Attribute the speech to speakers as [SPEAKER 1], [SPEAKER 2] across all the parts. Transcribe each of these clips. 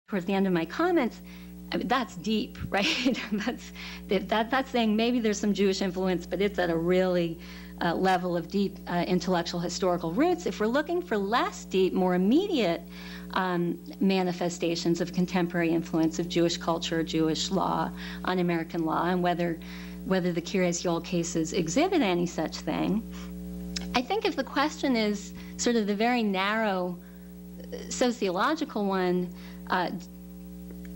[SPEAKER 1] towards the end of my comments, I mean, that's deep, right? that's saying maybe there's some Jewish influence, but it's at a really level of deep intellectual historical roots. If we're looking for less deep, more immediate manifestations of contemporary influence of Jewish culture, Jewish law on American law, and whether the Kiryas Yol cases exhibit any such thing, I think if the question is sort of the very narrow sociological one,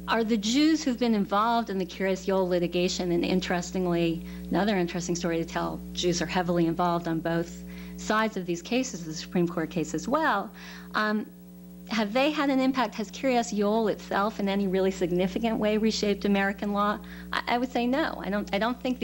[SPEAKER 1] are the Jews who've been involved in the Kiryas Yol litigation, and interestingly, another interesting story to tell, Jews are heavily involved on both sides of these cases, the Supreme Court case as well, have they had an impact? Has Kiryas Yol itself in any really significant way reshaped American law? I would say no. I don't think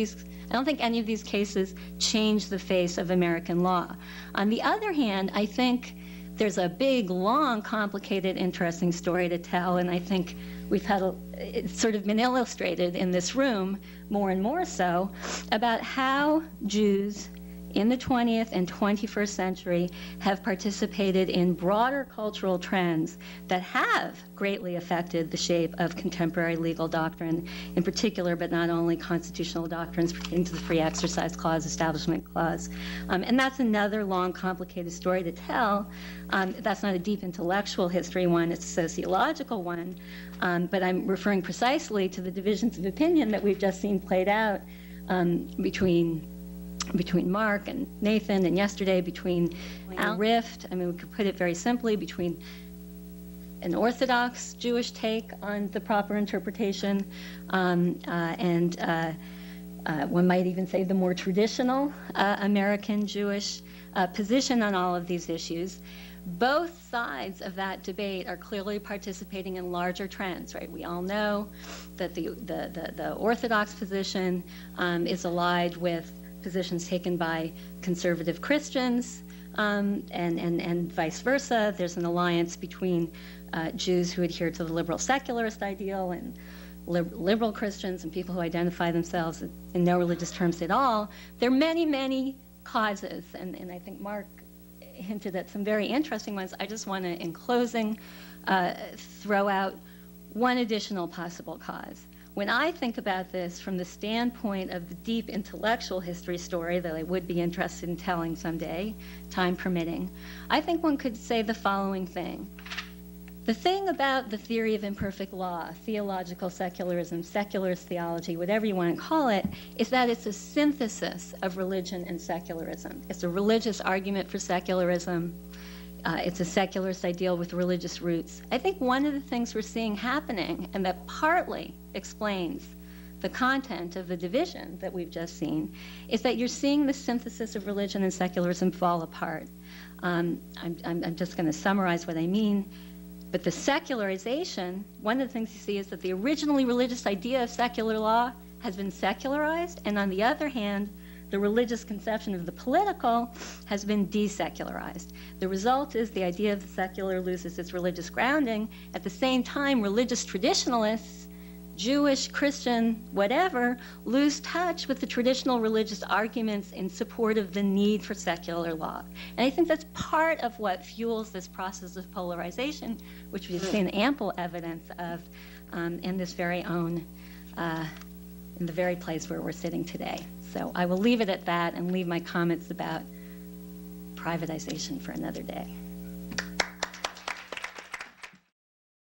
[SPEAKER 1] any of these cases change the face of American law. On the other hand, I think there's a big, long, complicated, interesting story to tell, and I think we've had it's sort of been illustrated in this room more and more so about how Jews in the 20th and 21st century have participated in broader cultural trends that have greatly affected the shape of contemporary legal doctrine, in particular, but not only constitutional doctrines pertaining to the Free Exercise Clause, Establishment Clause. And that's another long, complicated story to tell. That's not a deep intellectual history one, it's a sociological one. But I'm referring precisely to the divisions of opinion that we've just seen played out between Mark and Nathan, and yesterday between rift. I mean, we could put it very simply, between an Orthodox Jewish take on the proper interpretation and one might even say the more traditional American Jewish position on all of these issues. Both sides of that debate are clearly participating in larger trends, right? We all know that the Orthodox position is allied with positions taken by conservative Christians, and vice versa. There's an alliance between Jews who adhere to the liberal secularist ideal and liberal Christians and people who identify themselves in no religious terms at all. There are many, many causes, and I think Mark hinted at some very interesting ones. I just want to, in closing, throw out one additional possible cause. When I think about this from the standpoint of the deep intellectual history story that I would be interested in telling someday, time permitting, I think one could say the following thing. The thing about the theory of imperfect law, theological secularism, secularist theology, whatever you want to call it, is that it's a synthesis of religion and secularism. It's a religious argument for secularism. It's a secularist ideal with religious roots. I think one of the things we're seeing happening, and that partly explains the content of the division that we've just seen, is that you're seeing the synthesis of religion and secularism fall apart. I'm just going to summarize what I mean. But the secularization, one of the things you see is that the originally religious idea of secular law has been secularized, and on the other hand, the religious conception of the political has been desecularized. The result is the idea of the secular loses its religious grounding. At the same time, religious traditionalists, Jewish, Christian, whatever, lose touch with the traditional religious arguments in support of the need for secular law. And I think that's part of what fuels this process of polarization, which we've seen ample evidence of in this very own, in the very place where we're sitting today. So I will leave it at that and leave my comments about privatization for another day.